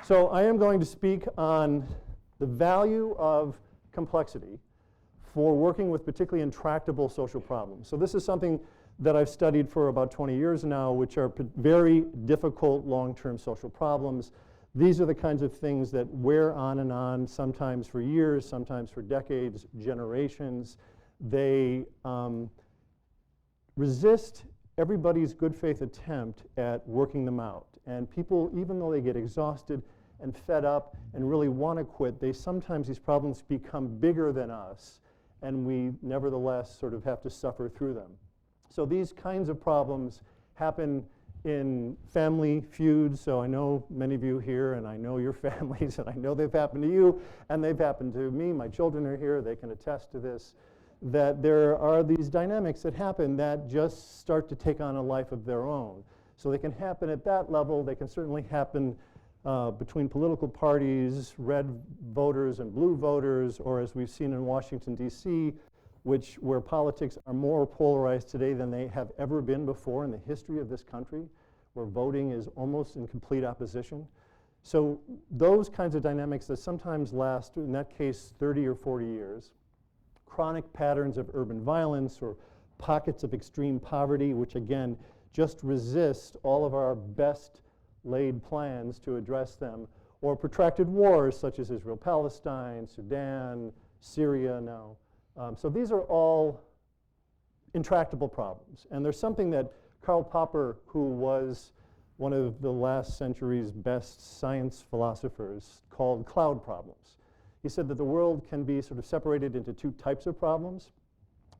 So I am going to speak on the value of complexity for working with particularly intractable social problems. So this is something that I've studied for about 20 years now, which are very difficult long-term social problems. These are the kinds of things that wear on and on, sometimes for years, sometimes for decades, generations. They resist everybody's good faith attempt at working them out. And people, even though they get exhausted and fed up and really want to quit, sometimes these problems become bigger than us, and we nevertheless sort of have to suffer through them. So these kinds of problems happen in family feuds. So I know many of you here, and I know your families, and I know they've happened to you, and they've happened to me. My children are here, they can attest to this, that there are these dynamics that happen that just start to take on a life of their own. So they can happen at that level. They can certainly happen between political parties, red voters and blue voters, or as we've seen in Washington, D.C., where politics are more polarized today than they have ever been before in the history of this country, where voting is almost in complete opposition. So those kinds of dynamics that sometimes last, in that case, 30 or 40 years, chronic patterns of urban violence or pockets of extreme poverty, which again just resist all of our best laid plans to address them, or protracted wars such as Israel-Palestine, Sudan, Syria now. So these are all intractable problems. And there's something that Karl Popper, who was one of the last century's best science philosophers, called cloud problems. He said that the world can be sort of separated into two types of problems.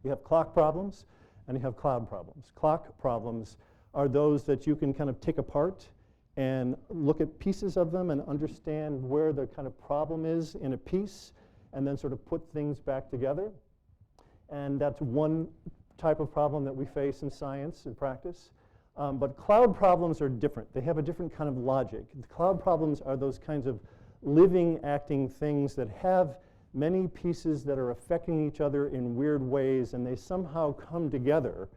You have clock problems and you have cloud problems. Clock problems are those that you can kind of take apart and look at pieces of them and understand where the kind of problem is in a piece, and then sort of put things back together. And that's one type of problem that we face in science and practice. But cloud problems are different. They have a different kind of logic. The cloud problems are those kinds of living, acting things that have many pieces that are affecting each other in weird ways, and they somehow come together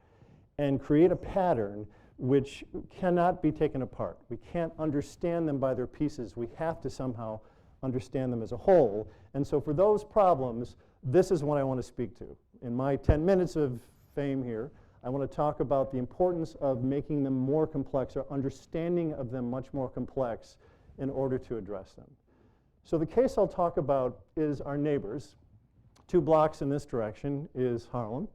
and create a pattern which cannot be taken apart. We can't understand them by their pieces. We have to somehow understand them as a whole. And so for those problems, this is what I want to speak to. In my 10 minutes of fame here, I want to talk about the importance of making them more complex, or understanding of them much more complex, in order to address them. So the case I'll talk about is our neighbors. 2 blocks in this direction is Harlem,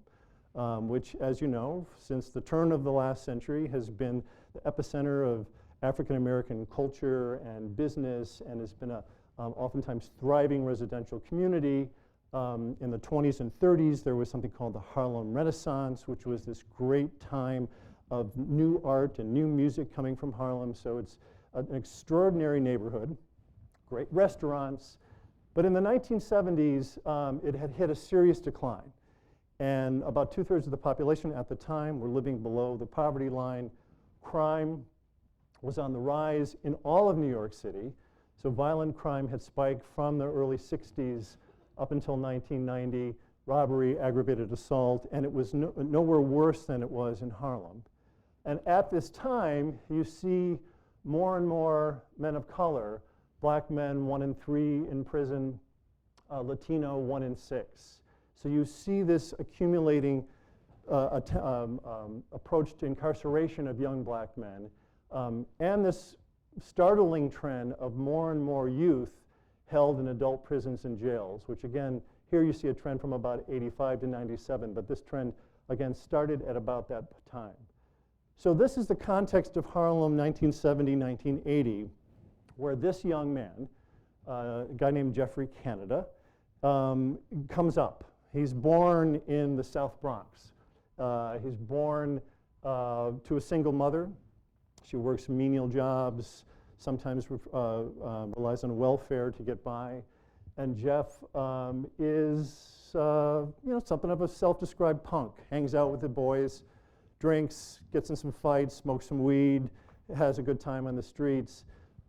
which, as you know, since the turn of the last century has been the epicenter of African American culture and business, and has been a oftentimes thriving residential community. In the 20s and 30s, there was something called the Harlem Renaissance, which was this great time of new art and new music coming from Harlem. So it's an extraordinary neighborhood, great restaurants. But in the 1970s, it had hit a serious decline. And about 2/3 of the population at the time were living below the poverty line. Crime was on the rise in all of New York City. So violent crime had spiked from the early 60s up until 1990, robbery, aggravated assault, and it was nowhere worse than it was in Harlem. And at this time, you see more and more men of color, black men, 1 in 3 in prison, Latino, 1 in 6. So you see this accumulating approach to incarceration of young black men, and this startling trend of more and more youth held in adult prisons and jails, which again, here you see a trend from about 85 to 97, but this trend again started at about that time. So this is the context of Harlem 1970, 1980, where this young man, a guy named Jeffrey Canada, comes up. He's born in the South Bronx. He's born to a single mother. She works menial jobs, sometimes relies on welfare to get by. And Jeff is something of a self-described punk. Hangs out with the boys, drinks, gets in some fights, smokes some weed, has a good time on the streets,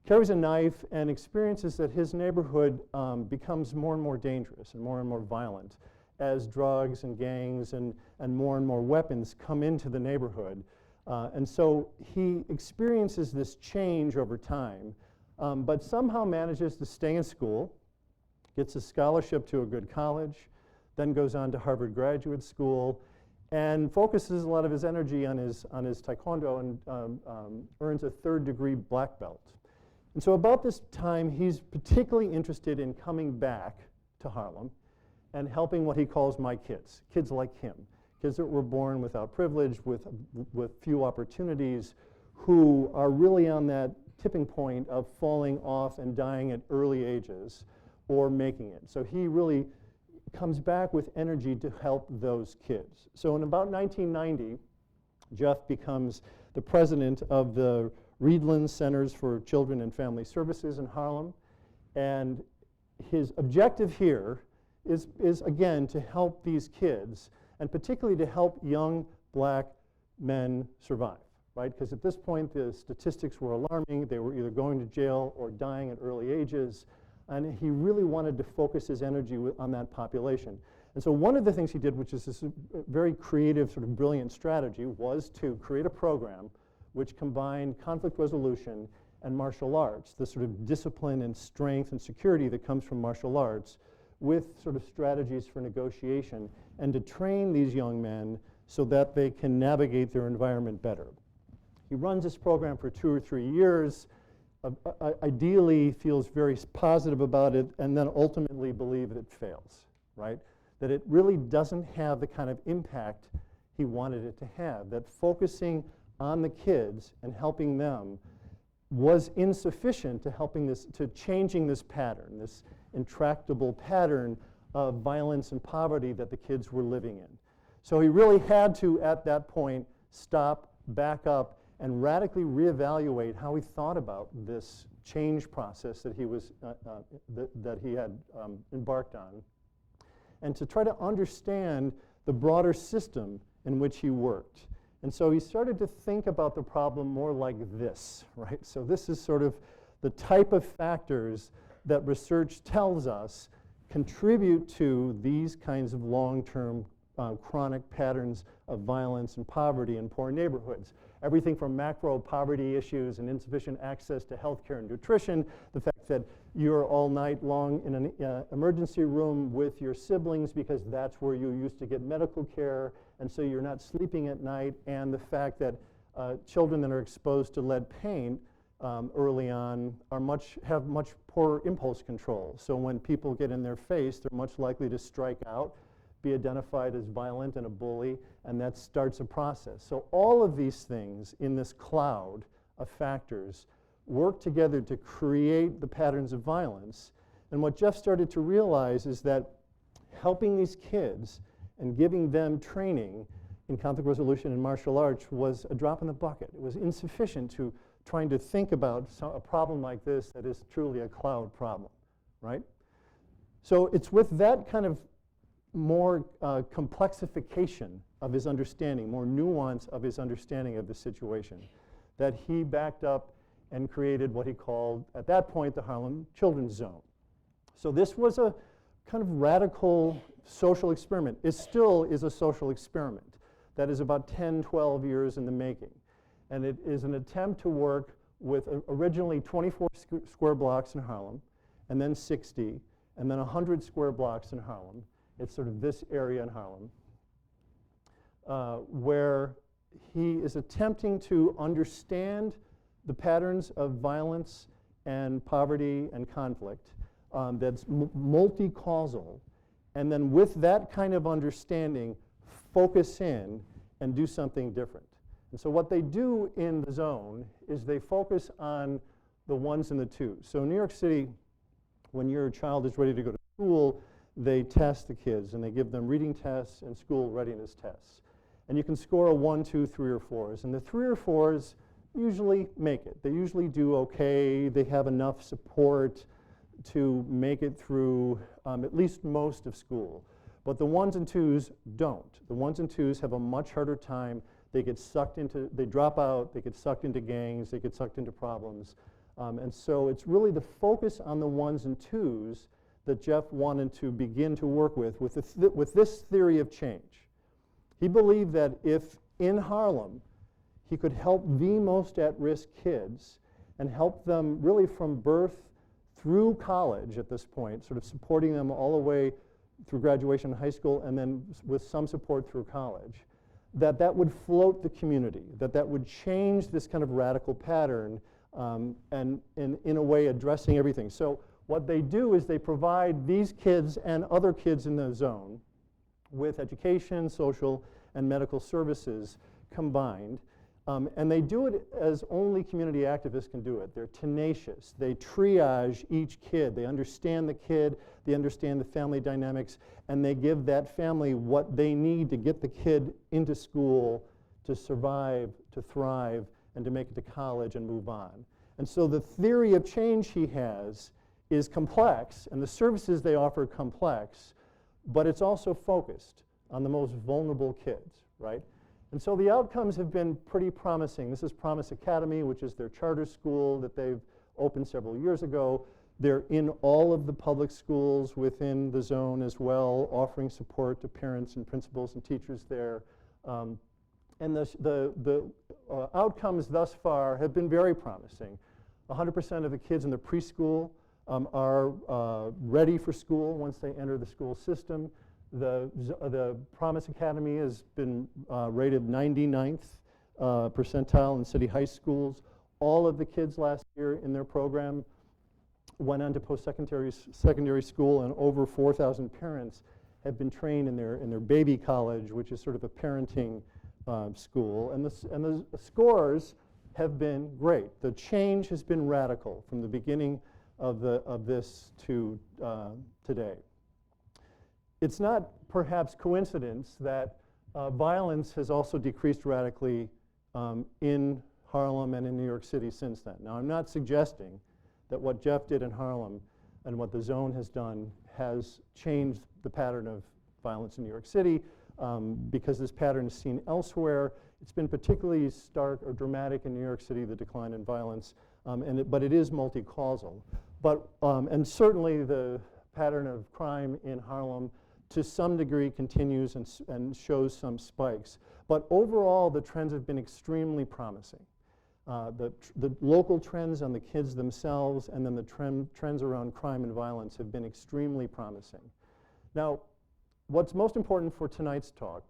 carries a knife, and experiences that his neighborhood becomes more and more dangerous and more violent as drugs and gangs and more weapons come into the neighborhood. And so he experiences this change over time but somehow manages to stay in school, gets a scholarship to a good college, then goes on to Harvard Graduate School, and focuses a lot of his energy on his taekwondo and earns a third-degree black belt. And so about this time, he's particularly interested in coming back to Harlem and helping what he calls my kids, kids like him, kids that were born without privilege, with few opportunities, who are really on that tipping point of falling off and dying at early ages or making it. So he really comes back with energy to help those kids. So in about 1990, Jeff becomes the president of the Reedland Centers for Children and Family Services in Harlem. And his objective here is again, to help these kids, and particularly to help young black men survive, right? Because at this point, the statistics were alarming. They were either going to jail or dying at early ages. And he really wanted to focus his energy on that population. And so one of the things he did, which is this very creative, sort of brilliant strategy, was to create a program which combined conflict resolution and martial arts, the sort of discipline and strength and security that comes from martial arts, with sort of strategies for negotiation, and to train these young men so that they can navigate their environment better. He runs this program for 2 or 3 years. Ideally feels very positive about it, and then ultimately believe that it fails, right? That it really doesn't have the kind of impact he wanted it to have, that focusing on the kids and helping them was insufficient to changing this pattern, this intractable pattern of violence and poverty that the kids were living in. So he really had to, at that point, stop, back up, and radically reevaluate how he thought about this change process that he had embarked on, and to try to understand the broader system in which he worked. And so he started to think about the problem more like this, right? So this is sort of the type of factors that research tells us contribute to these kinds of long-term chronic patterns of violence and poverty in poor neighborhoods. Everything from macro poverty issues and insufficient access to health care and nutrition, the fact that you're all night long in an emergency room with your siblings because that's where you used to get medical care, and so you're not sleeping at night, and the fact that children that are exposed to lead paint early on have much poorer impulse control. So when people get in their face, they're much likely to strike out, be identified as violent and a bully, and that starts a process. So all of these things in this cloud of factors work together to create the patterns of violence. And what Jeff started to realize is that helping these kids and giving them training in conflict resolution and martial arts was a drop in the bucket. It was insufficient to trying to think about a problem like this that is truly a cloud problem, right? So it's with that kind of more complexification of his understanding, more nuance of his understanding of the situation, that he backed up and created what he called, at that point, the Harlem Children's Zone. So this was a kind of radical social experiment. It still is a social experiment that is about 10, 12 years in the making. And it is an attempt to work with originally 24 square blocks in Harlem, and then 60, and then 100 square blocks in Harlem. It's sort of this area in Harlem, where he is attempting to understand the patterns of violence and poverty and conflict that's multi-causal, and then with that kind of understanding, focus in and do something different. And so what they do in the zone is they focus on the ones and the twos. So in New York City, when your child is ready to go to school, they test the kids, and they give them reading tests and school readiness tests. And you can score a 1, 2, 3, or 4s. And the 3 or 4s usually make it. They usually do okay. They have enough support to make it through at least most of school. But the 1s and 2s don't. The 1s and 2s have a much harder time. They get sucked into, they drop out, they get sucked into gangs, they get sucked into problems. And so it's really the focus on the 1s and 2s that Jeff wanted to begin to work with this theory of change. He believed that if in Harlem he could help the most at-risk kids and help them really from birth through college at this point, sort of supporting them all the way through graduation in high school and then with some support through college, that would float the community, that would change this kind of radical pattern and in a way addressing everything. So what they do is they provide these kids and other kids in the zone with education, social, and medical services combined. And they do it as only community activists can do it. They're tenacious. They triage each kid. They understand the kid. They understand the family dynamics. And they give that family what they need to get the kid into school, to survive, to thrive, and to make it to college and move on. And so the theory of change he has is complex, and the services they offer are complex, but it's also focused on the most vulnerable kids, right? And so the outcomes have been pretty promising. This is Promise Academy, which is their charter school that they've opened several years ago. They're in all of the public schools within the zone as well, offering support to parents and principals and teachers there. And the outcomes thus far have been very promising. 100% of the kids in the preschool are ready for school once they enter the school system. The Promise Academy has been rated 99th percentile in city high schools. All of the kids last year in their program went on to secondary school, and over 4,000 parents have been trained in their baby college, which is sort of a parenting school. And the scores have been great. The change has been radical from the beginning of this to today. It's not perhaps coincidence that violence has also decreased radically in Harlem and in New York City since then. Now, I'm not suggesting that what Jeff did in Harlem and what the zone has done has changed the pattern of violence in New York City, because this pattern is seen elsewhere. It's been particularly stark or dramatic in New York City, the decline in violence, but it is multi-causal. And certainly the pattern of crime in Harlem to some degree continues and shows some spikes. But overall, the trends have been extremely promising. The local trends on the kids themselves and then the trends around crime and violence have been extremely promising. Now, what's most important for tonight's talk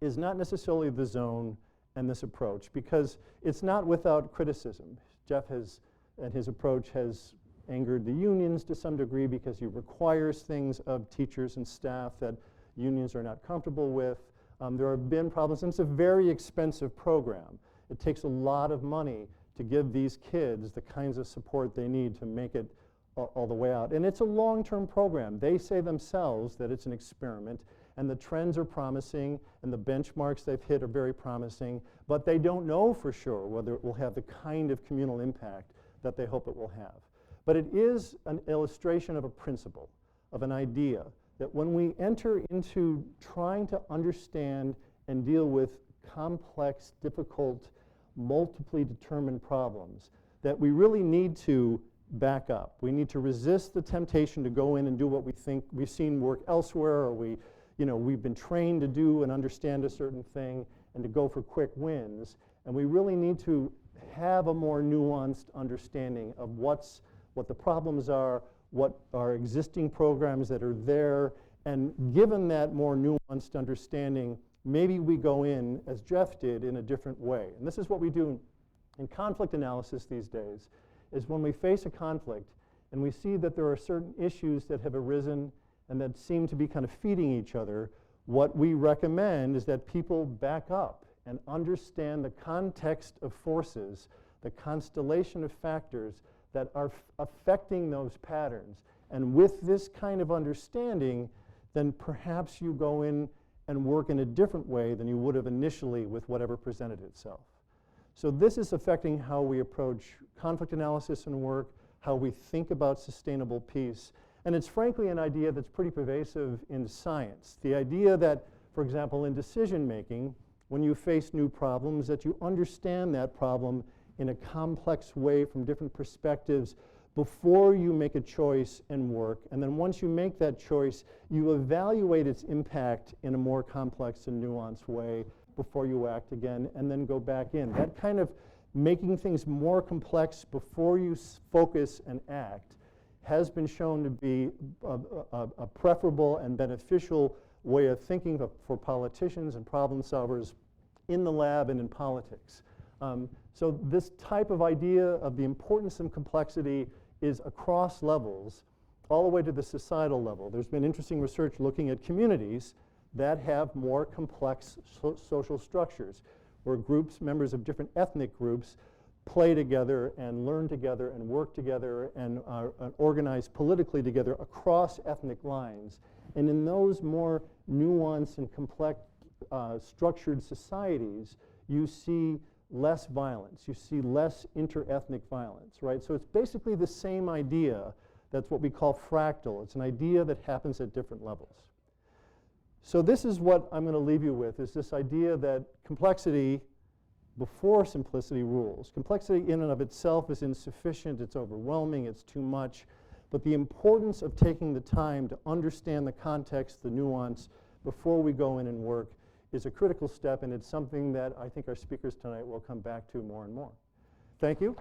is not necessarily the zone and this approach, because it's not without criticism. Jeff and his approach has angered the unions to some degree because he requires things of teachers and staff that unions are not comfortable with. There have been problems, and it's a very expensive program. It takes a lot of money to give these kids the kinds of support they need to make it all the way out. And it's a long-term program. They say themselves that it's an experiment, and the trends are promising, and the benchmarks they've hit are very promising, but they don't know for sure whether it will have the kind of communal impact that they hope it will have. But it is an illustration of a principle, of an idea, that when we enter into trying to understand and deal with complex, difficult, multiply determined problems, that we really need to back up. We need to resist the temptation to go in and do what we think we've seen work elsewhere, or we've been trained to do and understand a certain thing, and to go for quick wins. And we really need to have a more nuanced understanding of what the problems are, what are existing programs that are there, and given that more nuanced understanding, maybe we go in, as Jeff did, in a different way. And this is what we do in conflict analysis these days, is when we face a conflict and we see that there are certain issues that have arisen and that seem to be kind of feeding each other, what we recommend is that people back up and understand the context of forces, the constellation of factors that are affecting those patterns. And with this kind of understanding, then perhaps you go in and work in a different way than you would have initially with whatever presented itself. So this is affecting how we approach conflict analysis and work, how we think about sustainable peace. And it's frankly an idea that's pretty pervasive in science. The idea that, for example, in decision making, when you face new problems, that you understand that problem in a complex way from different perspectives before you make a choice and work. And then once you make that choice, you evaluate its impact in a more complex and nuanced way before you act again, and then go back in. That kind of making things more complex before you focus and act has been shown to be a preferable and beneficial way of thinking for politicians and problem solvers in the lab and in politics. So this type of idea of the importance of complexity is across levels, all the way to the societal level. There's been interesting research looking at communities that have more complex social structures, where groups, members of different ethnic groups, play together and learn together and work together and are organized politically together across ethnic lines. And in those more nuanced and complex structured societies, you see less violence, you see less inter-ethnic violence, right? So it's basically the same idea. That's what we call fractal. It's an idea that happens at different levels. So this is what I'm going to leave you with, is this idea that complexity before simplicity rules. Complexity in and of itself is insufficient, it's overwhelming, it's too much. But the importance of taking the time to understand the context, the nuance, before we go in and work is a critical step, and it's something that I think our speakers tonight will come back to more and more. Thank you.